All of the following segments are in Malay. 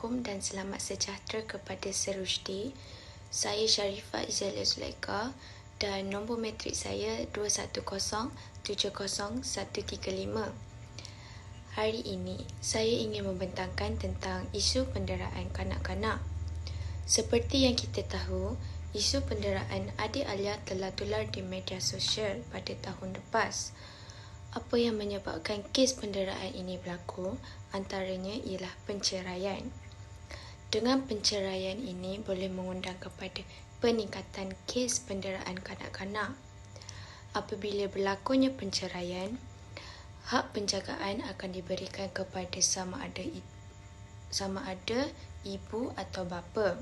Assalamualaikum dan selamat sejahtera kepada Serushdi. Saya Sharifah Izalia Zulaika dan nombor matrik saya 210700135. Hari ini, saya ingin membentangkan tentang isu penderaan kanak-kanak. Seperti yang kita tahu, isu penderaan adik Alia telah tular di media sosial pada tahun lepas. Apa yang menyebabkan kes penderaan ini berlaku? Antaranya ialah penceraian. Dengan penceraian ini boleh mengundang kepada peningkatan kes penderaan kanak-kanak. Apabila berlakunya penceraian, hak penjagaan akan diberikan kepada sama ada ibu atau bapa.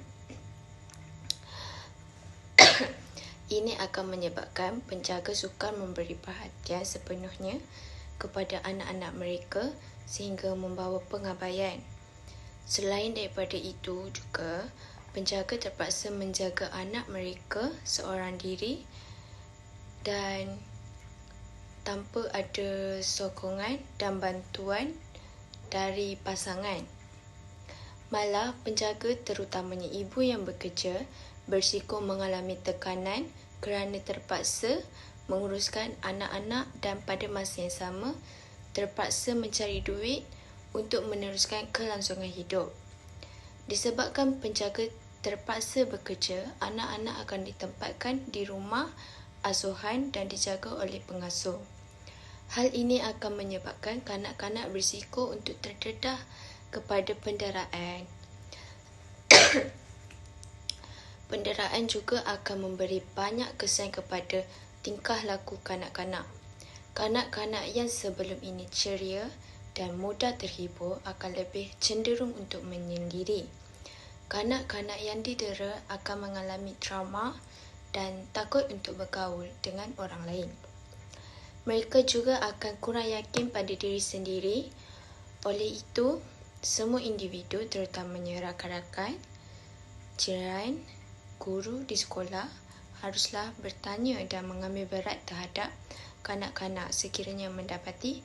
Ini akan menyebabkan penjaga sukar memberi perhatian sepenuhnya kepada anak-anak mereka sehingga membawa pengabaian. Selain daripada itu juga, penjaga terpaksa menjaga anak mereka seorang diri dan tanpa ada sokongan dan bantuan dari pasangan. Malah penjaga, terutamanya ibu yang bekerja, berisiko mengalami tekanan kerana terpaksa menguruskan anak-anak dan pada masa yang sama terpaksa mencari duit untuk meneruskan kelangsungan hidup. Disebabkan penjaga terpaksa bekerja, anak-anak akan ditempatkan di rumah asuhan dan dijaga oleh pengasuh. Hal ini akan menyebabkan kanak-kanak berisiko untuk terdedah kepada penderaan. Penderaan juga akan memberi banyak kesan kepada tingkah laku kanak-kanak. Kanak-kanak yang sebelum ini ceria dan mudah terhibur akan lebih cenderung untuk menyendiri. Kanak-kanak yang didera akan mengalami trauma dan takut untuk bergaul dengan orang lain. Mereka juga akan kurang yakin pada diri sendiri. Oleh itu, semua individu, terutamanya rakan-rakan, jiran, guru di sekolah haruslah bertanya dan mengambil berat terhadap kanak-kanak sekiranya mendapati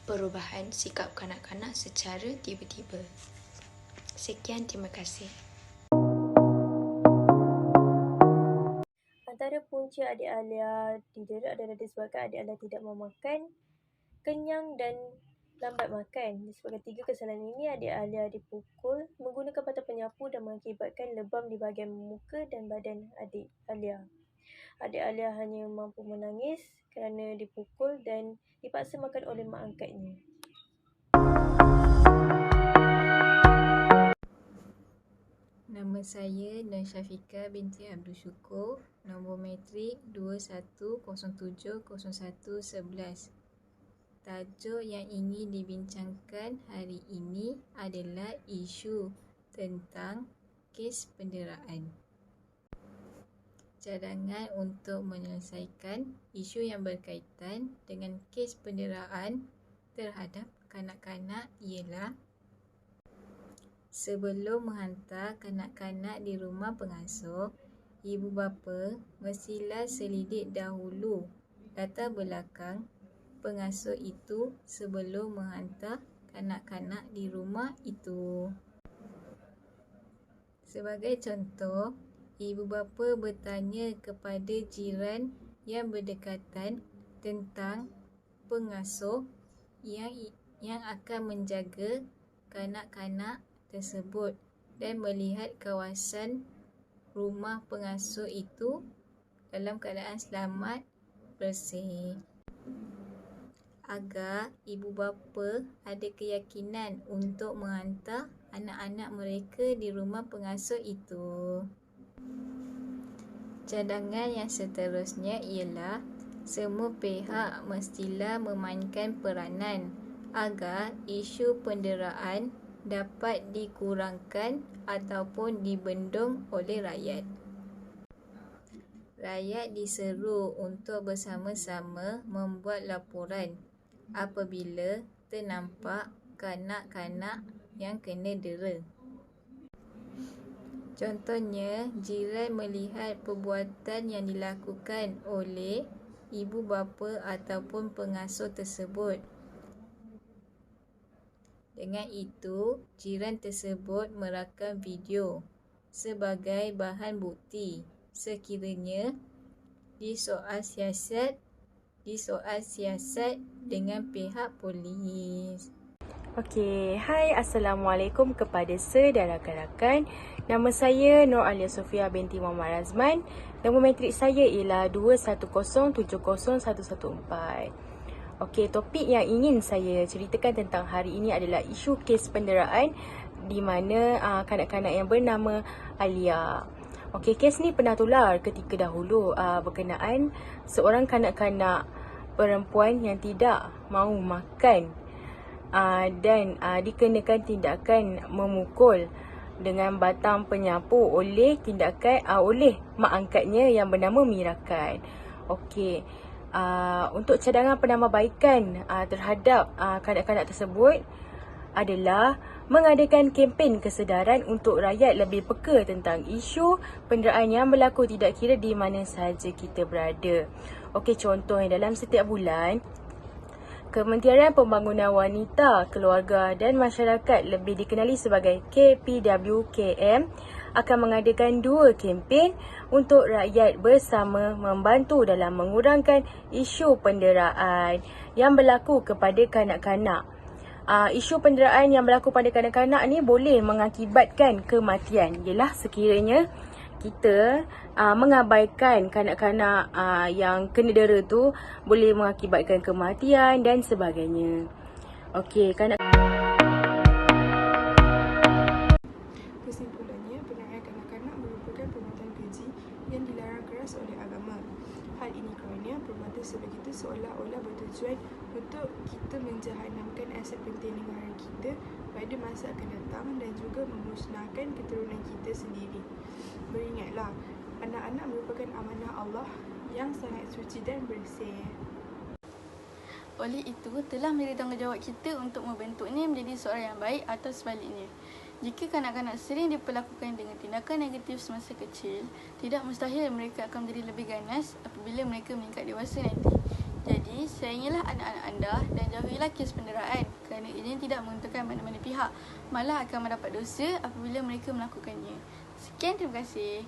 perubahan sikap kanak-kanak secara tiba-tiba. Sekian, terima kasih. Antara punca adik Alia didera adalah disebabkan adik Alia tidak memakan, kenyang dan lambat makan. Disebabkan 3 kesalahan ini, adik Alia dipukul menggunakan patah penyapu dan mengakibatkan lebam di bahagian muka dan badan adik Alia. Adik Alia hanya mampu menangis kerana dipukul dan dipaksa makan oleh mak angkatnya. Nama saya Nur Syafiqah binti Abdul Syukur, nombor matrik 21070111. Tajuk yang ingin dibincangkan hari ini adalah isu tentang kes penderaan. Cadangan untuk menyelesaikan isu yang berkaitan dengan kes penderaan terhadap kanak-kanak ialah: sebelum menghantar kanak-kanak di rumah pengasuh, ibu bapa mestilah selidik dahulu latar belakang pengasuh itu sebelum menghantar kanak-kanak di rumah itu. Sebagai contoh, ibu bapa bertanya kepada jiran yang berdekatan tentang pengasuh yang akan menjaga kanak-kanak tersebut dan melihat kawasan rumah pengasuh itu dalam keadaan selamat, bersih, agar ibu bapa ada keyakinan untuk menghantar anak-anak mereka di rumah pengasuh itu. Cadangan yang seterusnya ialah semua pihak mestilah memainkan peranan agar isu penderaan dapat dikurangkan ataupun dibendung oleh rakyat. Rakyat diseru untuk bersama-sama membuat laporan apabila ternampak kanak-kanak yang kena dera. Contohnya, jiran melihat perbuatan yang dilakukan oleh ibu bapa ataupun pengasuh tersebut. Dengan itu, jiran tersebut merakam video sebagai bahan bukti sekiranya disoal siasat dengan pihak polis. Okey, hai, Assalamualaikum kepada saudara rakan-rakan. Nama saya Nur Alia Sofia binti Muhammad Razman. Nombor matrik saya ialah 21070114. Okey, topik yang ingin saya ceritakan tentang hari ini adalah isu kes penderaan di mana kanak-kanak yang bernama Alia. Okey, kes ni pernah tular ketika dahulu berkenaan seorang kanak-kanak perempuan yang tidak mahu makan dan dikenakan tindakan memukul dengan batang penyapu oleh mak angkatnya yang bernama Mirakan. Okey, untuk cadangan penambahbaikan terhadap kanak-kanak tersebut adalah mengadakan kempen kesedaran untuk rakyat lebih peka tentang isu penderaan yang berlaku tidak kira di mana sahaja kita berada. Okey, contohnya dalam setiap bulan Kementerian Pembangunan Wanita, Keluarga dan Masyarakat, lebih dikenali sebagai KPWKM, akan mengadakan 2 kempen untuk rakyat bersama membantu dalam mengurangkan isu penderaan yang berlaku kepada kanak-kanak. Isu penderaan yang berlaku pada kanak-kanak ni boleh mengakibatkan kematian. Ialah sekiranya kita mengabaikan kanak-kanak yang kena dera tu, boleh mengakibatkan kematian dan sebagainya. Okey, Kesimpulannya, penderaan kanak-kanak merupakan perbuatan keji yang dilarang keras oleh agama. Hal ini kerana perbuatan sebegitu seolah-olah bertujuan untuk kita menjahanamkan aset penting negara kita pada masa akan datang dan juga memusnahkan keturunan kita sendiri. Beringatlah, anak-anak merupakan amanah Allah yang sangat suci dan bersih. Oleh itu, telah menjadi tanggungjawab kita untuk membentuknya menjadi seorang yang baik atau sebaliknya. Jika kanak-kanak sering diperlakukan dengan tindakan negatif semasa kecil, tidak mustahil mereka akan menjadi lebih ganas apabila mereka meningkat dewasa nanti. Jadi, sayangilah anak-anak anda dan jauhilah kes penderaan kerana ini tidak menguntungkan mana-mana pihak, malah akan mendapat dosa apabila mereka melakukannya. Sekian, terima kasih.